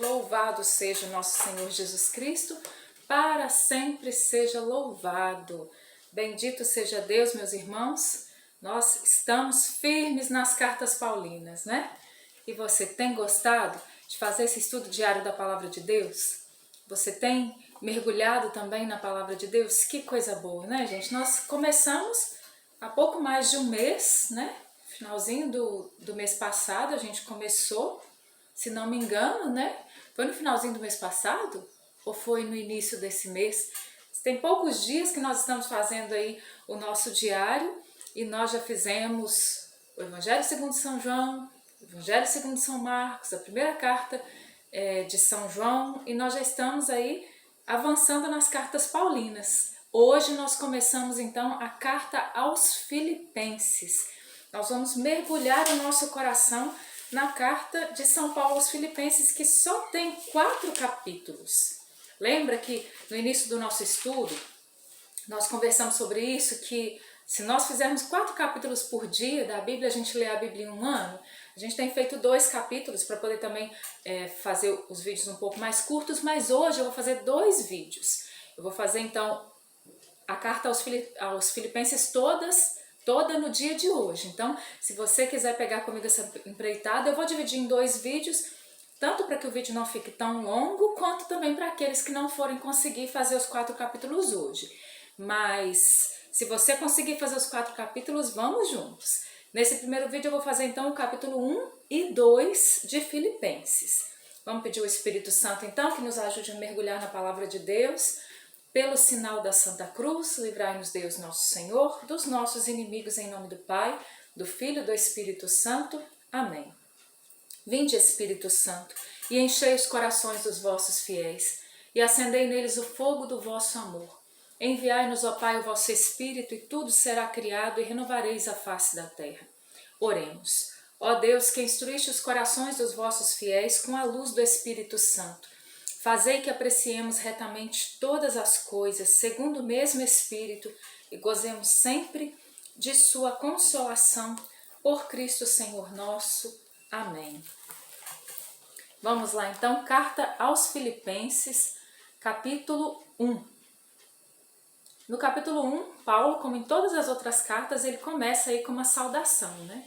Louvado seja o nosso Senhor Jesus Cristo, para sempre seja louvado. Bendito seja Deus, meus irmãos. Nós estamos firmes nas cartas paulinas, né? E você tem gostado de fazer esse estudo diário da Palavra de Deus? Você tem mergulhado também na Palavra de Deus? Que coisa boa, né, gente? Nós começamos há pouco mais de um mês, né? Finalzinho do mês passado a gente começou, se não me engano, né? Foi no finalzinho do mês passado ou foi no início desse mês? Tem poucos dias que nós estamos fazendo aí o nosso diário e nós já fizemos o Evangelho segundo São João, o Evangelho segundo São Marcos, a primeira carta de São João, e nós já estamos aí avançando nas cartas paulinas. Hoje nós começamos então a carta aos Filipenses. Nós vamos mergulhar o nosso coração na carta de São Paulo aos Filipenses, que só tem 4 capítulos. Lembra que no início do nosso estudo nós conversamos sobre isso, que se nós fizermos 4 capítulos por dia da Bíblia, a gente lê a Bíblia em um ano. A gente tem feito 2 capítulos para poder também fazer os vídeos um pouco mais curtos, mas hoje eu vou fazer 2 vídeos. Eu vou fazer então a carta aos Filipenses toda no dia de hoje. Então, se você quiser pegar comigo essa empreitada, eu vou dividir em 2 vídeos, tanto para que o vídeo não fique tão longo, quanto também para aqueles que não forem conseguir fazer os 4 capítulos hoje. Mas, se você conseguir fazer os 4 capítulos, vamos juntos. Nesse primeiro vídeo eu vou fazer então o capítulo 1 e 2 de Filipenses. Vamos pedir ao Espírito Santo então que nos ajude a mergulhar na Palavra de Deus. Pelo sinal da Santa Cruz, livrai-nos Deus nosso Senhor, dos nossos inimigos, em nome do Pai, do Filho e do Espírito Santo. Amém. Vinde, Espírito Santo, e enchei os corações dos vossos fiéis, e acendei neles o fogo do vosso amor. Enviai-nos, ó Pai, o vosso Espírito, e tudo será criado, e renovareis a face da terra. Oremos. Ó Deus, que instruíste os corações dos vossos fiéis com a luz do Espírito Santo, fazei que apreciemos retamente todas as coisas, segundo o mesmo Espírito, e gozemos sempre de sua consolação, por Cristo Senhor nosso. Amém. Vamos lá então, carta aos Filipenses, capítulo 1. No capítulo 1, Paulo, como em todas as outras cartas, ele começa aí com uma saudação, né?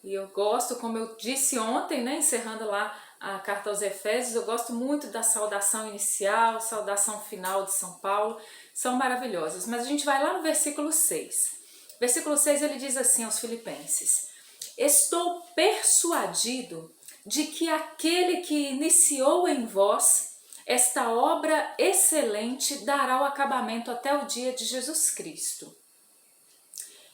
E eu gosto, como eu disse ontem, né, encerrando lá a carta aos Efésios, eu gosto muito da saudação inicial, saudação final de São Paulo, são maravilhosas. Mas a gente vai lá no versículo 6. Versículo 6 ele diz assim aos Filipenses: estou persuadido de que aquele que iniciou em vós esta obra excelente dará o acabamento até o dia de Jesus Cristo.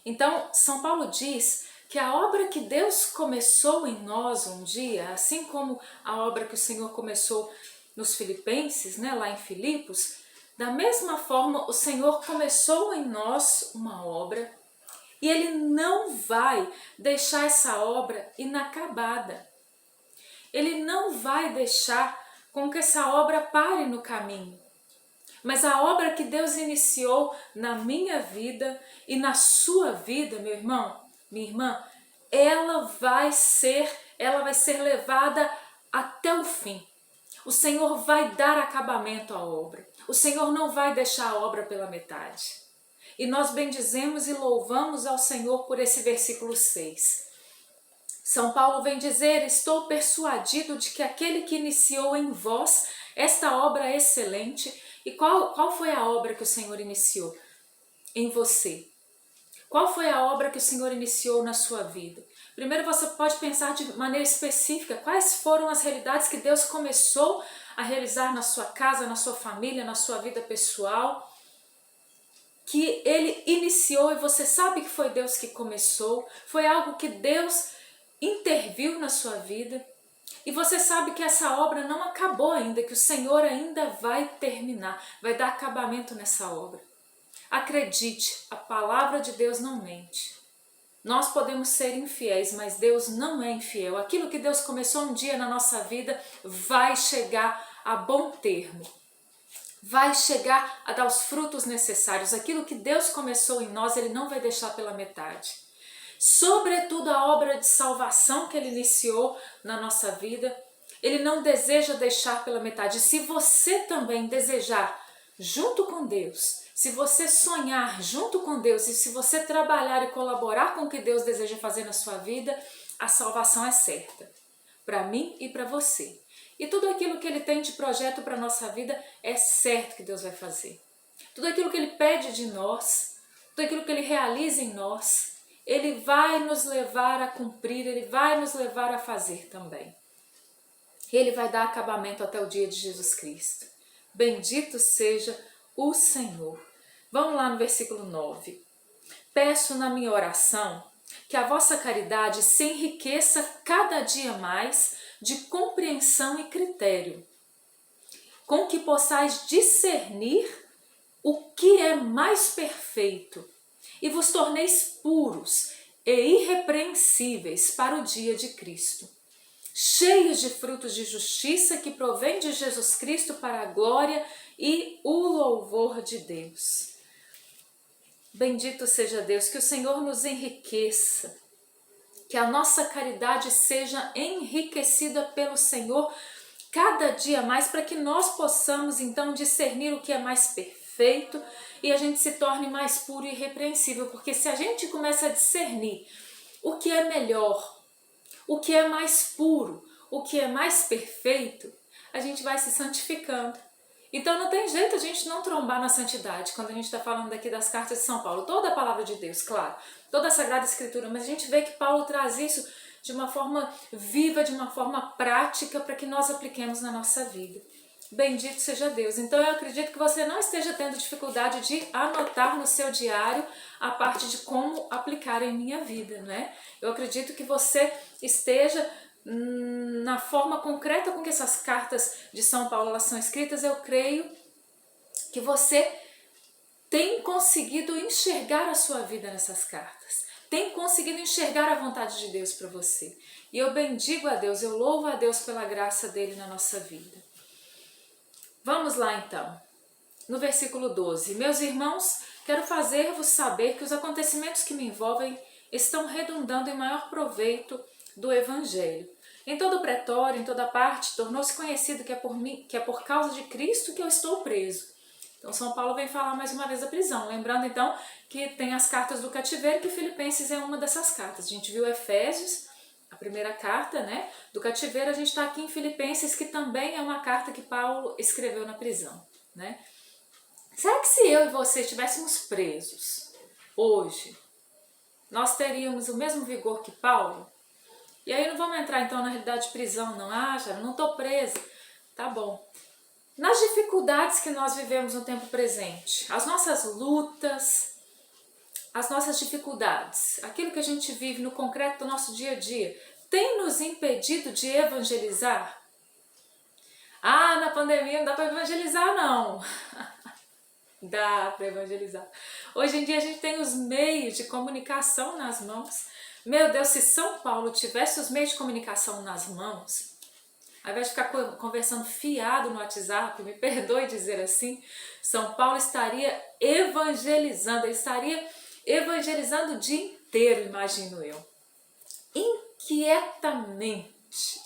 Então, São Paulo diz que a obra que Deus começou em nós um dia, assim como a obra que o Senhor começou nos Filipenses, né, lá em Filipos, da mesma forma o Senhor começou em nós uma obra e Ele não vai deixar essa obra inacabada. Ele não vai deixar com que essa obra pare no caminho. Mas a obra que Deus iniciou na minha vida e na sua vida, meu irmão, minha irmã, ela vai ser levada até o fim. O Senhor vai dar acabamento à obra. O Senhor não vai deixar a obra pela metade. E nós bendizemos e louvamos ao Senhor por esse versículo 6. São Paulo vem dizer: estou persuadido de que aquele que iniciou em vós esta obra excelente. E qual foi a obra que o Senhor iniciou em você? Qual foi a obra que o Senhor iniciou na sua vida? Primeiro você pode pensar de maneira específica quais foram as realidades que Deus começou a realizar na sua casa, na sua família, na sua vida pessoal, que Ele iniciou e você sabe que foi Deus que começou, foi algo que Deus interviu na sua vida e você sabe que essa obra não acabou ainda, que o Senhor ainda vai terminar, vai dar acabamento nessa obra. Acredite, a palavra de Deus não mente. Nós podemos ser infiéis, mas Deus não é infiel. Aquilo que Deus começou um dia na nossa vida vai chegar a bom termo. Vai chegar a dar os frutos necessários. Aquilo que Deus começou em nós, Ele não vai deixar pela metade. Sobretudo a obra de salvação que Ele iniciou na nossa vida, Ele não deseja deixar pela metade. Se você também desejar junto com Deus, se você sonhar junto com Deus e se você trabalhar e colaborar com o que Deus deseja fazer na sua vida, a salvação é certa, para mim e para você. E tudo aquilo que Ele tem de projeto para a nossa vida é certo que Deus vai fazer. Tudo aquilo que Ele pede de nós, tudo aquilo que Ele realiza em nós, Ele vai nos levar a cumprir, Ele vai nos levar a fazer também. Ele vai dar acabamento até o dia de Jesus Cristo. Bendito seja o Senhor. Vamos lá no versículo 9. Peço na minha oração que a vossa caridade se enriqueça cada dia mais de compreensão e critério, com que possais discernir o que é mais perfeito e vos torneis puros e irrepreensíveis para o dia de Cristo, cheios de frutos de justiça que provém de Jesus Cristo para a glória e o louvor de Deus. Bendito seja Deus, que o Senhor nos enriqueça, que a nossa caridade seja enriquecida pelo Senhor cada dia mais, para que nós possamos então discernir o que é mais perfeito e a gente se torne mais puro e irrepreensível, porque se a gente começa a discernir o que é melhor, o que é mais puro, o que é mais perfeito, a gente vai se santificando. Então não tem jeito a gente não trombar na santidade quando a gente está falando aqui das cartas de São Paulo. Toda a palavra de Deus, claro, toda a Sagrada Escritura, mas a gente vê que Paulo traz isso de uma forma viva, de uma forma prática para que nós apliquemos na nossa vida. Bendito seja Deus. Então eu acredito que você não esteja tendo dificuldade de anotar no seu diário a parte de como aplicar em minha vida, né? Eu acredito que você esteja na forma concreta com que essas cartas de São Paulo elas são escritas. Eu creio que você tem conseguido enxergar a sua vida nessas cartas, tem conseguido enxergar a vontade de Deus para você. E eu bendigo a Deus, eu louvo a Deus pela graça dele na nossa vida. Vamos lá então, no versículo 12. Meus irmãos, quero fazer-vos saber que os acontecimentos que me envolvem estão redundando em maior proveito do Evangelho. Em todo o pretório, em toda parte, tornou-se conhecido que é por causa de Cristo que eu estou preso. Então São Paulo vem falar mais uma vez da prisão, lembrando então que tem as cartas do cativeiro, que Filipenses é uma dessas cartas. A gente viu Efésios, a primeira carta, né? Do cativeiro. A gente está aqui em Filipenses, que também é uma carta que Paulo escreveu na prisão, né? Será que se eu e você estivéssemos presos hoje, nós teríamos o mesmo vigor que Paulo? E aí não vamos entrar então na realidade de prisão, não. Ah, já não estou presa. Tá bom. Nas dificuldades que nós vivemos no tempo presente, as nossas lutas, as nossas dificuldades, aquilo que a gente vive no concreto do nosso dia a dia, tem nos impedido de evangelizar? Ah, na pandemia não dá para evangelizar, não. Dá para evangelizar. Hoje em dia a gente tem os meios de comunicação nas mãos. Meu Deus, se São Paulo tivesse os meios de comunicação nas mãos, ao invés de ficar conversando fiado no WhatsApp, me perdoe dizer assim, São Paulo estaria evangelizando, ele estaria evangelizando o dia inteiro, imagino eu, inquietamente,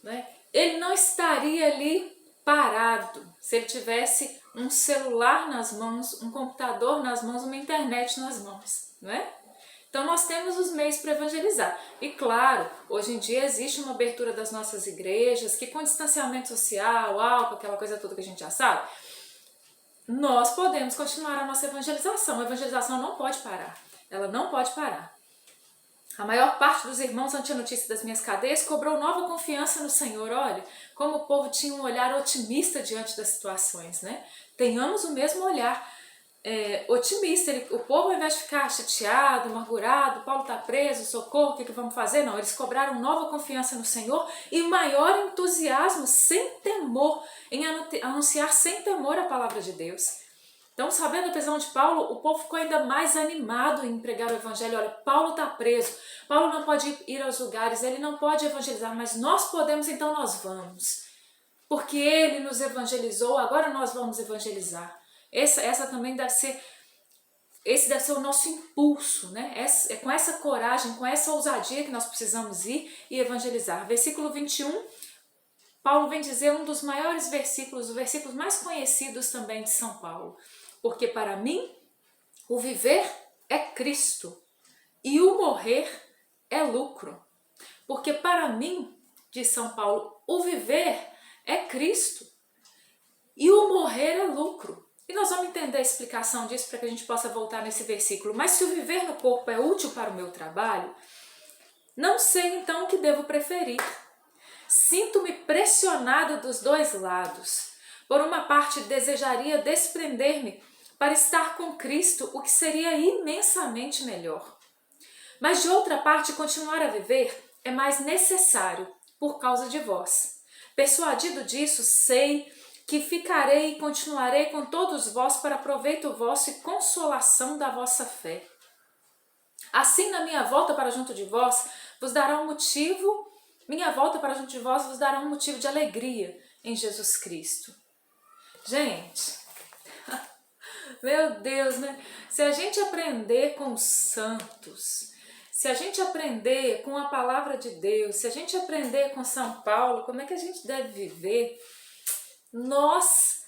né? Ele não estaria ali parado se ele tivesse um celular nas mãos, um computador nas mãos, uma internet nas mãos, não é? Então nós temos os meios para evangelizar. E claro, hoje em dia existe uma abertura das nossas igrejas, que com distanciamento social, álcool, aquela coisa toda que a gente já sabe, nós podemos continuar a nossa evangelização. A evangelização não pode parar, ela não pode parar. A maior parte dos irmãos ante a notícia das minhas cadeias cobrou nova confiança no Senhor. Olha, como o povo tinha um olhar otimista diante das situações, né? Tenhamos o mesmo olhar otimista. O povo, ao invés de ficar chateado, amargurado, Paulo está preso, socorro, o que vamos fazer? Não, eles cobraram nova confiança no Senhor e maior entusiasmo, sem temor, em anunciar sem temor a palavra de Deus. Então, sabendo a prisão de Paulo, o povo ficou ainda mais animado em pregar o evangelho. Olha, Paulo está preso, Paulo não pode ir aos lugares, ele não pode evangelizar, mas nós podemos, então nós vamos. Porque ele nos evangelizou, agora nós vamos evangelizar. Essa também deve ser, esse deve ser o nosso impulso, né? É com essa coragem, com essa ousadia que nós precisamos ir e evangelizar. Versículo 21, Paulo vem dizer um dos maiores versículos, os versículos mais conhecidos também de São Paulo. Porque para mim, o viver é Cristo e o morrer é lucro. Porque para mim, diz São Paulo, o viver é Cristo e o morrer é lucro. E nós vamos entender a explicação disso para que a gente possa voltar nesse versículo. Mas se o viver no corpo é útil para o meu trabalho, não sei então o que devo preferir. Sinto-me pressionada dos dois lados. Por uma parte, desejaria desprender-me para estar com Cristo, o que seria imensamente melhor. Mas de outra parte, continuar a viver é mais necessário por causa de vós. Persuadido disso, sei que ficarei e continuarei com todos vós para proveito vosso e consolação da vossa fé. Assim, na minha volta para junto de vós, vos dará um motivo, minha volta para junto de vós vos dará um motivo de alegria em Jesus Cristo. Gente, meu Deus, né? Se a gente aprender com os santos, se a gente aprender com a palavra de Deus, se a gente aprender com São Paulo, como é que a gente deve viver, nós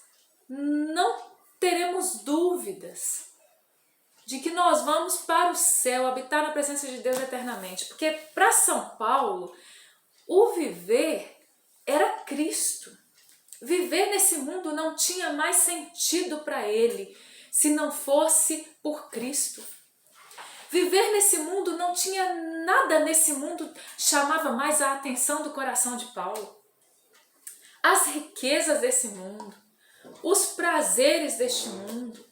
não teremos dúvidas de que nós vamos para o céu, habitar na presença de Deus eternamente. Porque para São Paulo, o viver era Cristo. Viver nesse mundo não tinha mais sentido para ele se não fosse por Cristo. Viver nesse mundo não tinha nada nesse mundo chamava mais a atenção do coração de Paulo. As riquezas desse mundo, os prazeres deste mundo,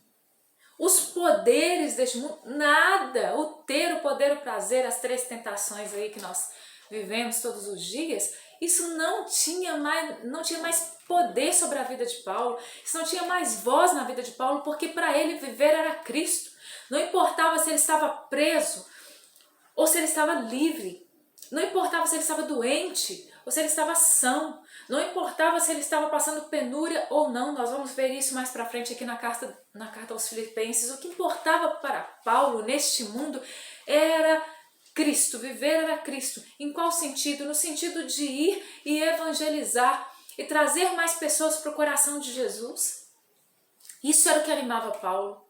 os poderes deste mundo, nada, o ter, o poder, o prazer, as três tentações aí que nós vivemos todos os dias, isso não tinha mais poder sobre a vida de Paulo, isso não tinha mais voz na vida de Paulo, porque para ele viver era Cristo. Não importava se ele estava preso ou se ele estava livre, não importava se ele estava doente ou se ele estava são, não importava se ele estava passando penúria ou não, nós vamos ver isso mais para frente aqui na carta aos Filipenses. O que importava para Paulo neste mundo era Cristo, viver era Cristo. Em qual sentido? No sentido de ir e evangelizar e trazer mais pessoas para o coração de Jesus. Isso era o que animava Paulo,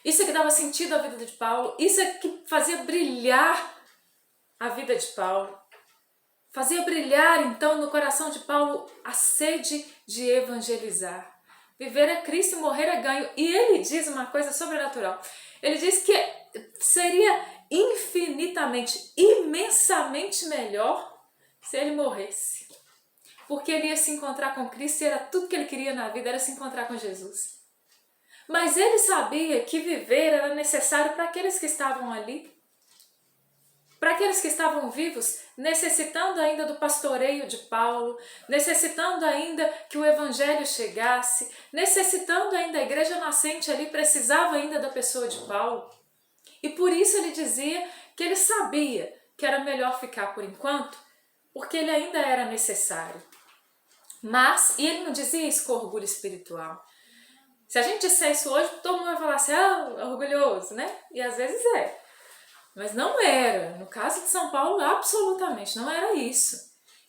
isso é que dava sentido à vida de Paulo, isso é que fazia brilhar a vida de Paulo. Fazia brilhar, então, no coração de Paulo a sede de evangelizar. Viver é Cristo e morrer é ganho. E ele diz uma coisa sobrenatural. Ele diz que seria infinitamente, imensamente melhor se ele morresse. Porque ele ia se encontrar com Cristo e era tudo que ele queria na vida, era se encontrar com Jesus. Mas ele sabia que viver era necessário para aqueles que estavam ali. Para aqueles que estavam vivos, necessitando ainda do pastoreio de Paulo, necessitando ainda que o evangelho chegasse, necessitando ainda a igreja nascente ali, precisava ainda da pessoa de Paulo. E por isso ele dizia que ele sabia que era melhor ficar por enquanto, porque ele ainda era necessário. Mas, e ele não dizia isso com orgulho espiritual. Se a gente disser isso hoje, todo mundo vai falar assim, orgulhoso, né? E às vezes é. Mas não era. No caso de São Paulo, absolutamente não era isso.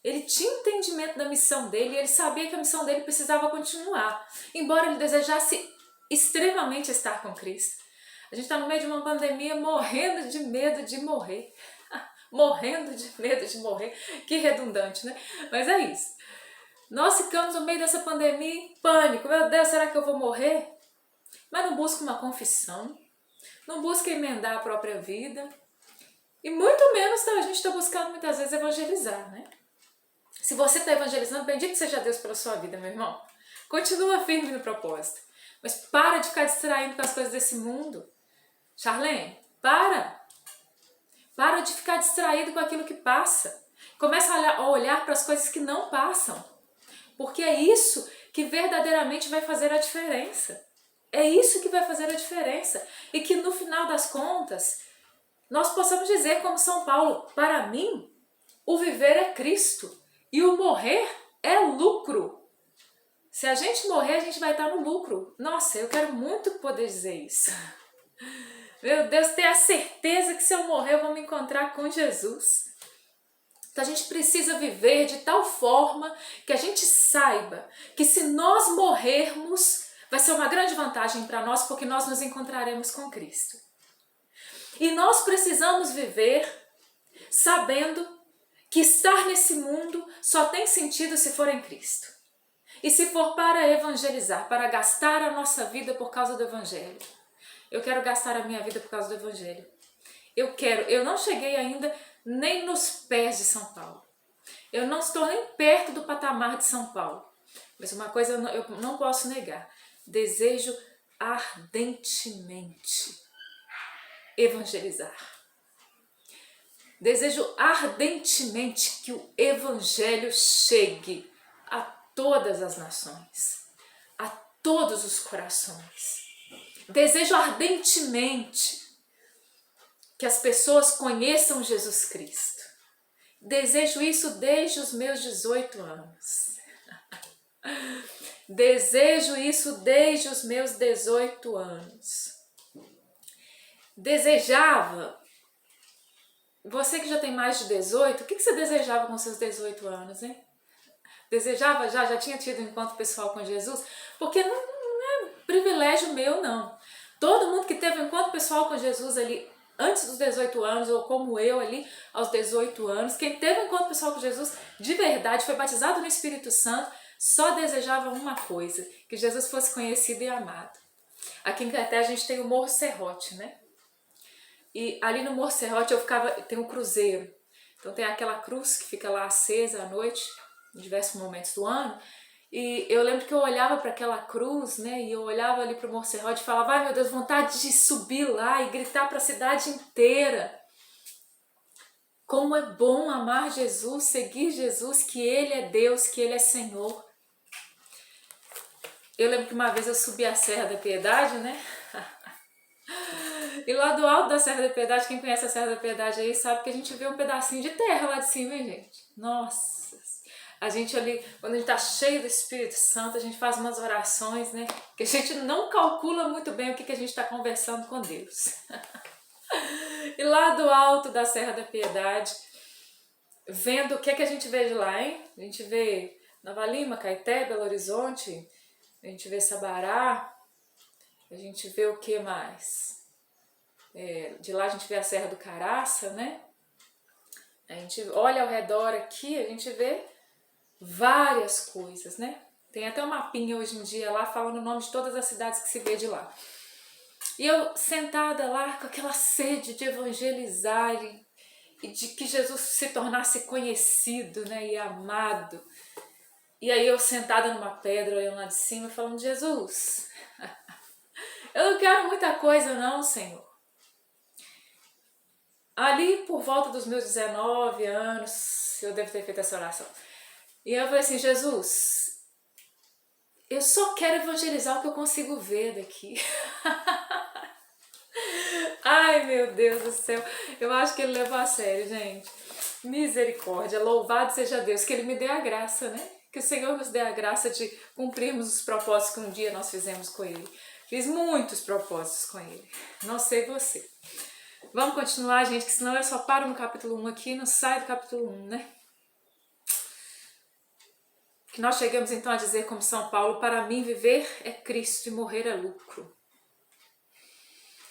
Ele tinha entendimento da missão dele e ele sabia que a missão dele precisava continuar. Embora ele desejasse extremamente estar com Cristo. A gente está no meio de uma pandemia morrendo de medo de morrer. Morrendo de medo de morrer. Que redundante, né? Mas é isso. Nós ficamos no meio dessa pandemia em pânico. Meu Deus, será que eu vou morrer? Mas não busca uma confissão. Não busca emendar a própria vida. E muito menos a gente está buscando muitas vezes evangelizar, né? Se você está evangelizando, bendito seja Deus pela sua vida, meu irmão. Continua firme no propósito. Mas para de ficar distraindo com as coisas desse mundo. Charlene, para. Para de ficar distraído com aquilo que passa. Começa a olhar para as coisas que não passam. Porque é isso que verdadeiramente vai fazer a diferença. É isso que vai fazer a diferença. E que no final das contas, nós possamos dizer como São Paulo, para mim, o viver é Cristo e o morrer é lucro. Se a gente morrer, a gente vai estar no lucro. Nossa, eu quero muito poder dizer isso. Meu Deus, ter a certeza que se eu morrer, eu vou me encontrar com Jesus. Então a gente precisa viver de tal forma que a gente saiba que se nós morrermos, vai ser uma grande vantagem para nós, porque nós nos encontraremos com Cristo. E nós precisamos viver sabendo que estar nesse mundo só tem sentido se for em Cristo. E se for para evangelizar, para gastar a nossa vida por causa do Evangelho. Eu quero gastar a minha vida por causa do Evangelho. Eu não cheguei ainda nem nos pés de São Paulo. Eu não estou nem perto do patamar de São Paulo. Mas uma coisa eu não posso negar. Desejo ardentemente evangelizar. Desejo ardentemente que o Evangelho chegue a todas as nações, a todos os corações. Desejo ardentemente que as pessoas conheçam Jesus Cristo. Desejo isso desde os meus 18 anos. Desejo isso desde os meus 18 anos. Desejava. Você que já tem mais de 18, o que você desejava com seus 18 anos, hein? Desejava já tinha tido um encontro pessoal com Jesus? Porque não é privilégio meu, não. Todo mundo que teve um encontro pessoal com Jesus ali antes dos 18 anos, ou como eu ali aos 18 anos, quem teve um encontro pessoal com Jesus de verdade, foi batizado no Espírito Santo, só desejava uma coisa, que Jesus fosse conhecido e amado. Aqui em Caeté a gente tem o Morro Serrote, né? E ali no Morro Serrote tem um cruzeiro. Então tem aquela cruz que fica lá acesa à noite, em diversos momentos do ano. E eu lembro que eu olhava para aquela cruz, né? E eu olhava ali para o Morro Serrote e falava, ai meu Deus, vontade de subir lá e gritar para a cidade inteira. Como é bom amar Jesus, seguir Jesus, que Ele é Deus, que Ele é Senhor. Eu lembro que uma vez eu subi a Serra da Piedade, né? E lá do alto da Serra da Piedade, quem conhece a Serra da Piedade aí sabe que a gente vê um pedacinho de terra lá de cima, hein, gente? Nossa! A gente ali, quando a gente tá cheio do Espírito Santo, a gente faz umas orações, né? Que a gente não calcula muito bem o que a gente está conversando com Deus. E lá do alto da Serra da Piedade, vendo o que a gente vê de lá, hein? A gente vê Nova Lima, Caeté, Belo Horizonte, a gente vê Sabará, a gente vê o que mais? De lá a gente vê a Serra do Caraça, né? A gente olha ao redor aqui, a gente vê várias coisas, né? Tem até um mapinha hoje em dia lá falando o nome de todas as cidades que se vê de lá. E eu sentada lá com aquela sede de evangelizar e de que Jesus se tornasse conhecido, né, e amado. E aí eu sentada numa pedra olhando lá de cima falando, Jesus, eu não quero muita coisa não, Senhor. Ali por volta dos meus 19 anos, eu devo ter feito essa oração. E eu falei assim, Jesus, eu só quero evangelizar o que eu consigo ver daqui. Ai, meu Deus do céu, eu acho que ele levou a sério, gente. Misericórdia, louvado seja Deus, que Ele me dê a graça, né? Que o Senhor nos dê a graça de cumprirmos os propósitos que um dia nós fizemos com Ele. Fiz muitos propósitos com Ele, não sei você. Vamos continuar, gente, que senão eu só paro no capítulo 1 aqui e não saio do capítulo 1, né? Que nós chegamos então a dizer como São Paulo, para mim viver é Cristo e morrer é lucro.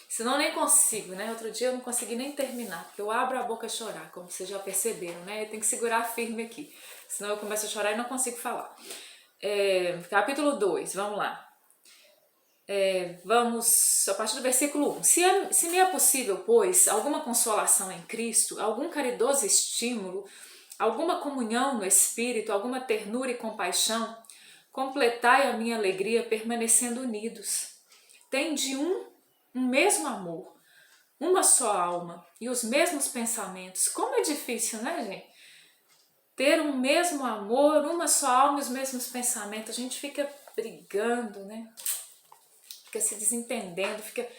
Senão eu nem consigo, né? Outro dia eu não consegui nem terminar, porque eu abro a boca a chorar, como vocês já perceberam, né? Eu tenho que segurar firme aqui, senão eu começo a chorar e não consigo falar. Capítulo 2, vamos lá. Vamos a partir do versículo 1. Se me é possível, pois, alguma consolação em Cristo, algum caridoso estímulo, alguma comunhão no Espírito, alguma ternura e compaixão, completai a minha alegria permanecendo unidos. Tende um mesmo amor, uma só alma e os mesmos pensamentos. Como é difícil, né, gente? Ter um mesmo amor, uma só alma e os mesmos pensamentos. A gente fica brigando, né? Fica se desentendendo, fica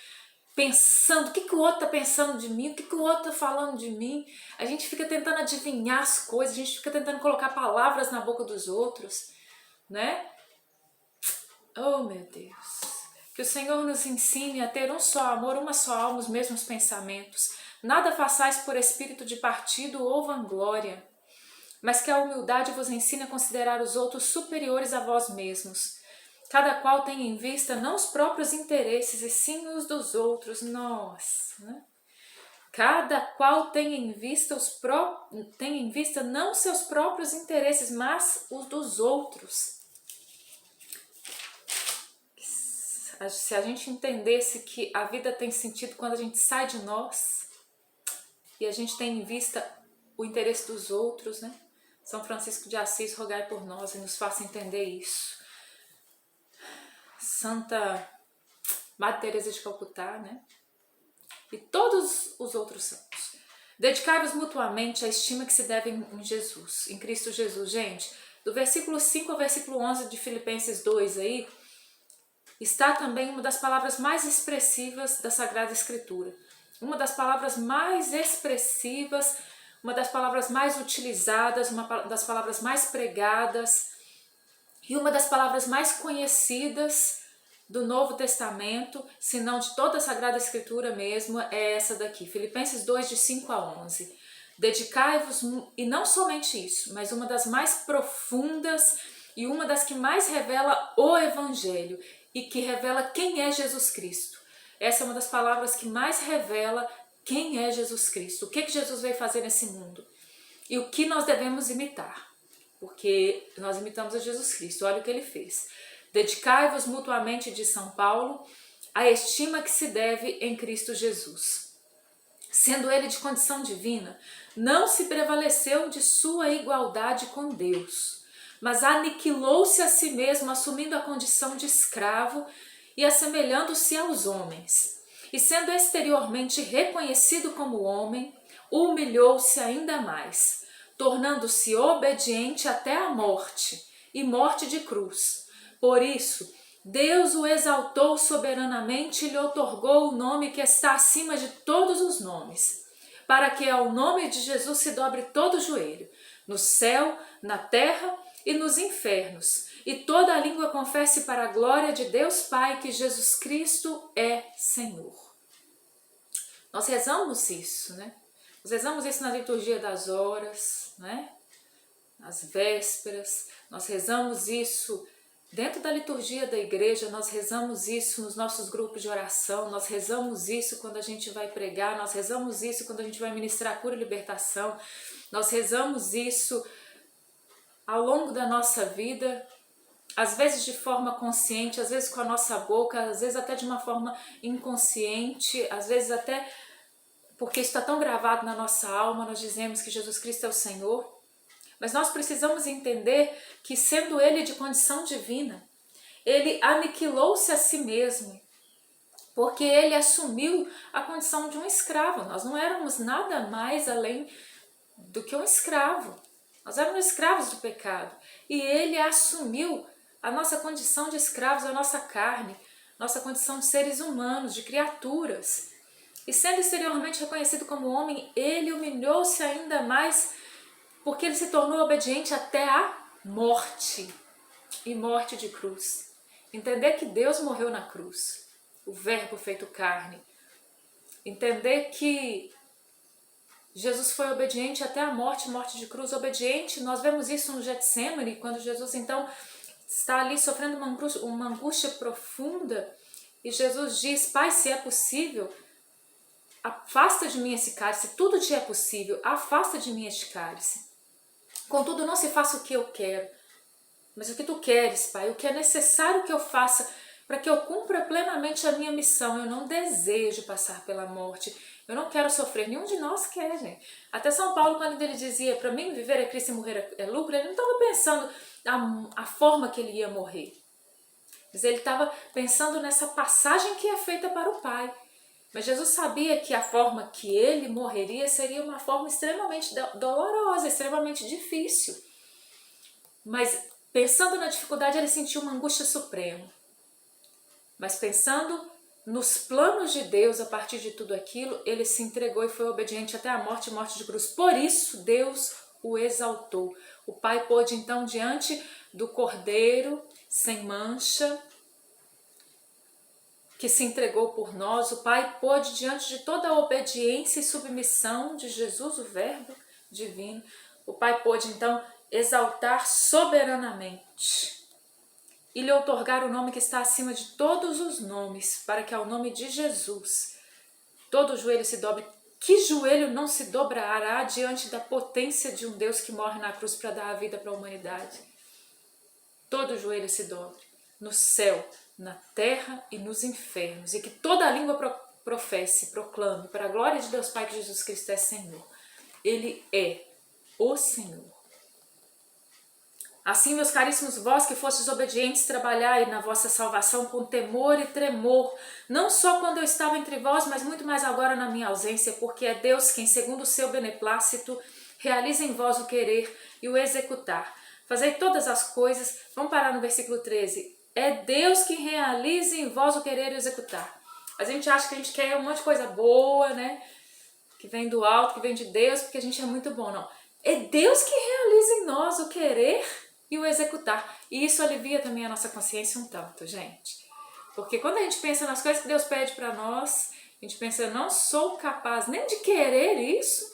pensando o que o outro está pensando de mim, o que o outro está falando de mim. A gente fica tentando adivinhar as coisas, a gente fica tentando colocar palavras na boca dos outros, né? Oh, meu Deus! Que o Senhor nos ensine a ter um só amor, uma só alma, os mesmos pensamentos. Nada façais por espírito de partido ou vanglória, mas que a humildade vos ensine a considerar os outros superiores a vós mesmos. Cada qual tem em vista não os próprios interesses, e sim os dos outros. Nossa, né? Cada qual tem em vista não seus próprios interesses, mas os dos outros. Se a gente entendesse que a vida tem sentido quando a gente sai de nós e a gente tem em vista o interesse dos outros, né? São Francisco de Assis, rogai por nós e nos faça entender isso. Santa Madre Teresa de Calcutá, né? E todos os outros santos. Dedicai-vos mutuamente à estima que se deve em Jesus, em Cristo Jesus. Gente, do versículo 5 ao versículo 11 de Filipenses 2 aí, está também uma das palavras mais expressivas da Sagrada Escritura. Uma das palavras mais expressivas, uma das palavras mais utilizadas, uma das palavras mais pregadas e uma das palavras mais conhecidas do Novo Testamento, se não de toda a Sagrada Escritura mesmo, é essa daqui, Filipenses 2, de 5 a 11. Dedicai-vos, e não somente isso, mas uma das mais profundas e uma das que mais revela o Evangelho e que revela quem é Jesus Cristo. Essa é uma das palavras que mais revela quem é Jesus Cristo, o que Jesus veio fazer nesse mundo e o que nós devemos imitar, porque nós imitamos a Jesus Cristo. Olha o que ele fez. Dedicai-vos mutuamente, de São Paulo, à estima que se deve em Cristo Jesus. Sendo ele de condição divina, não se prevaleceu de sua igualdade com Deus, mas aniquilou-se a si mesmo, assumindo a condição de escravo e assemelhando-se aos homens. E sendo exteriormente reconhecido como homem, humilhou-se ainda mais, tornando-se obediente até a morte, e morte de cruz. Por isso, Deus o exaltou soberanamente e lhe outorgou o nome que está acima de todos os nomes, para que ao nome de Jesus se dobre todo o joelho, no céu, na terra e nos infernos, e toda a língua confesse para a glória de Deus Pai que Jesus Cristo é Senhor. Nós rezamos isso, né? Nós rezamos isso na liturgia das horas, né? Nas vésperas, nós rezamos isso dentro da liturgia da igreja, nós rezamos isso nos nossos grupos de oração, nós rezamos isso quando a gente vai pregar, nós rezamos isso quando a gente vai ministrar cura e libertação, nós rezamos isso ao longo da nossa vida, às vezes de forma consciente, às vezes com a nossa boca, às vezes até de uma forma inconsciente, às vezes até porque está tão gravado na nossa alma, nós dizemos que Jesus Cristo é o Senhor. Mas nós precisamos entender que, sendo ele de condição divina, ele aniquilou-se a si mesmo, porque ele assumiu a condição de um escravo. Nós não éramos nada mais além do que um escravo. Nós éramos escravos do pecado. E ele assumiu a nossa condição de escravos, a nossa carne, nossa condição de seres humanos, de criaturas. E sendo exteriormente reconhecido como homem, ele humilhou-se ainda mais, porque ele se tornou obediente até a morte, e morte de cruz. Entender que Deus morreu na cruz, o verbo feito carne. Entender que Jesus foi obediente até a morte, morte de cruz, obediente. Nós vemos isso no Getsemane, quando Jesus então está ali sofrendo uma angústia profunda, e Jesus diz: Pai, se é possível, afasta de mim esse cálice, tudo te é possível, afasta de mim este cálice. Contudo, não se faça o que eu quero, mas o que tu queres, Pai, o que é necessário que eu faça para que eu cumpra plenamente a minha missão. Eu não desejo passar pela morte, eu não quero sofrer, nenhum de nós quer, gente. Até São Paulo, quando ele dizia, para mim viver é Cristo e morrer é lucro, ele não estava pensando a forma que ele ia morrer, mas ele estava pensando nessa passagem que é feita para o Pai. Mas Jesus sabia que a forma que ele morreria seria uma forma extremamente dolorosa, extremamente difícil. Mas pensando na dificuldade, ele sentiu uma angústia suprema. Mas pensando nos planos de Deus a partir de tudo aquilo, ele se entregou e foi obediente até a morte, morte de cruz. Por isso Deus o exaltou. O Pai pôde então, diante do Cordeiro sem mancha, que se entregou por nós, o Pai pôde, diante de toda a obediência e submissão de Jesus, o Verbo divino, o Pai pôde então exaltar soberanamente e lhe outorgar o nome que está acima de todos os nomes, para que ao nome de Jesus todo joelho se dobre. Que joelho não se dobrará diante da potência de um Deus que morre na cruz para dar a vida para a humanidade? Todo joelho se dobre, no céu, na terra e nos infernos, e que toda língua professe, proclame, para a glória de Deus Pai, que Jesus Cristo é Senhor. Ele é o Senhor. Assim, meus caríssimos, vós que fostes obedientes, trabalhai na vossa salvação com temor e tremor, não só quando eu estava entre vós, mas muito mais agora na minha ausência, porque é Deus quem, segundo o seu beneplácito, realiza em vós o querer e o executar. Fazei todas as coisas, vamos parar no versículo 13, é Deus quem realiza em vós o querer e o executar. A gente acha que a gente quer um monte de coisa boa, né? Que vem do alto, que vem de Deus, porque a gente é muito bom, não. É Deus que realiza em nós o querer e o executar. E isso alivia também a nossa consciência um tanto, gente. Porque quando a gente pensa nas coisas que Deus pede para nós, a gente pensa, eu não sou capaz nem de querer isso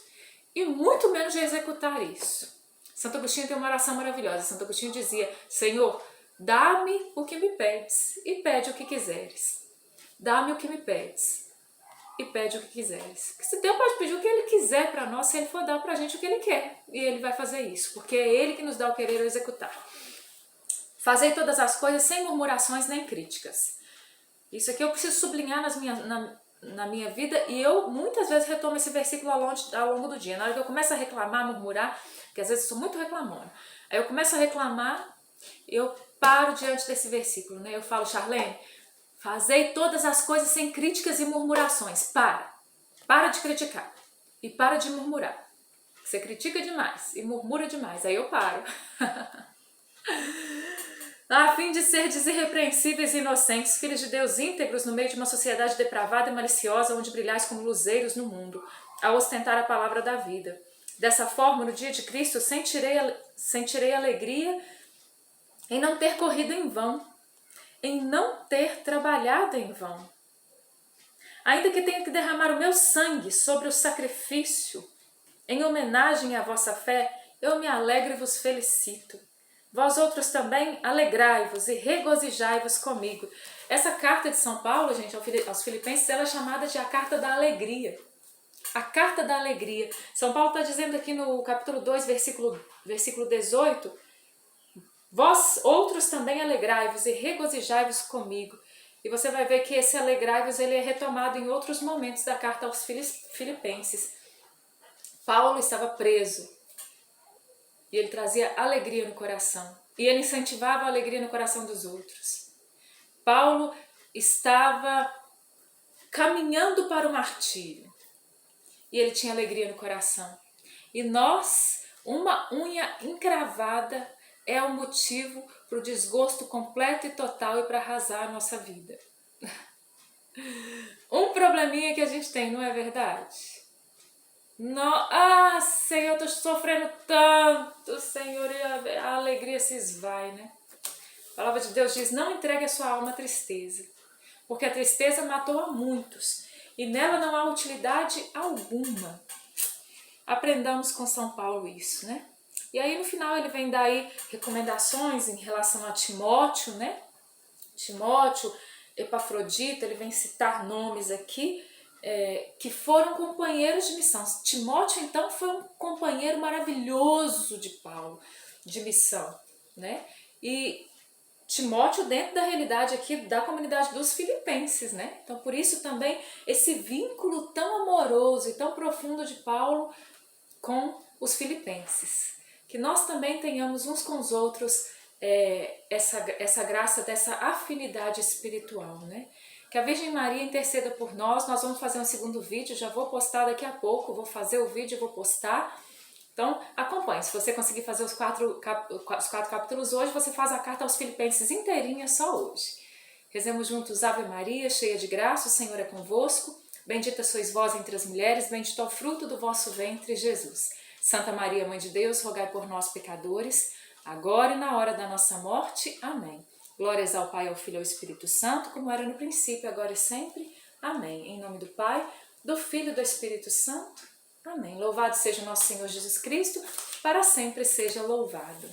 e muito menos de executar isso. Santo Agostinho tem uma oração maravilhosa. Santo Agostinho dizia, Senhor, dá-me o que me pedes e pede o que quiseres. Dá-me o que me pedes e pede o que quiseres. Porque se Deus pode pedir o que Ele quiser para nós, se Ele for dar para a gente o que Ele quer, e Ele vai fazer isso, porque é Ele que nos dá o querer ou executar. Fazei todas as coisas sem murmurações nem críticas. Isso aqui eu preciso sublinhar na minha vida, e eu muitas vezes retomo esse versículo ao longo do dia. Na hora que eu começo a reclamar, murmurar, porque às vezes eu sou muito reclamona, aí eu começo a reclamar, eu paro diante desse versículo, né? Eu falo, Charlene, fazei todas as coisas sem críticas e murmurações. Para de criticar e para de murmurar. Você critica demais e murmura demais, aí eu paro. A fim de serdes irrepreensíveis e inocentes, filhos de Deus íntegros no meio de uma sociedade depravada e maliciosa, onde brilhais como luzeiros no mundo, a ostentar a palavra da vida. Dessa forma, no dia de Cristo, sentirei alegria em não ter corrido em vão, em não ter trabalhado em vão. Ainda que tenha que derramar o meu sangue sobre o sacrifício, em homenagem à vossa fé, eu me alegro e vos felicito. Vós outros também alegrai-vos e regozijai-vos comigo. Essa carta de São Paulo, gente, aos Filipenses, ela é chamada de a carta da alegria. A carta da alegria. São Paulo está dizendo aqui no capítulo 2, versículo 18, vós outros também alegrai-vos e regozijai-vos comigo. E você vai ver que esse alegrai-vos ele é retomado em outros momentos da carta aos Filipenses. Paulo estava preso e ele trazia alegria no coração. E ele incentivava a alegria no coração dos outros. Paulo estava caminhando para o martírio e ele tinha alegria no coração. E nós, uma unha encravada é o motivo para o desgosto completo e total e para arrasar a nossa vida. Um probleminha que a gente tem, não é verdade? Senhor, eu estou sofrendo tanto, Senhor, e a alegria se esvai, né? A palavra de Deus diz, não entregue a sua alma à tristeza, porque a tristeza matou a muitos, e nela não há utilidade alguma. Aprendamos com São Paulo isso, né? E aí no final ele vem dar aí recomendações em relação a Timóteo, né? Timóteo, Epafrodito, ele vem citar nomes aqui, que foram companheiros de missão. Timóteo, então, foi um companheiro maravilhoso de Paulo, de missão, né? E Timóteo dentro da realidade aqui da comunidade dos filipenses, né? Então, por isso também esse vínculo tão amoroso e tão profundo de Paulo com os filipenses. Que nós também tenhamos uns com os outros essa graça dessa afinidade espiritual, né? Que a Virgem Maria interceda por nós. Nós vamos fazer um segundo vídeo, já vou postar daqui a pouco, vou fazer o vídeo e vou postar. Então, acompanhe. Se você conseguir fazer os quatro capítulos hoje, você faz a carta aos Filipenses inteirinha só hoje. Rezemos juntos, Ave Maria, cheia de graça, o Senhor é convosco. Bendita sois vós entre as mulheres, bendito é o fruto do vosso ventre, Jesus. Santa Maria, Mãe de Deus, rogai por nós, pecadores, agora e na hora da nossa morte. Amém. Glórias ao Pai, ao Filho e ao Espírito Santo, como era no princípio, agora e sempre. Amém. Em nome do Pai, do Filho e do Espírito Santo. Amém. Louvado seja o nosso Senhor Jesus Cristo, para sempre seja louvado.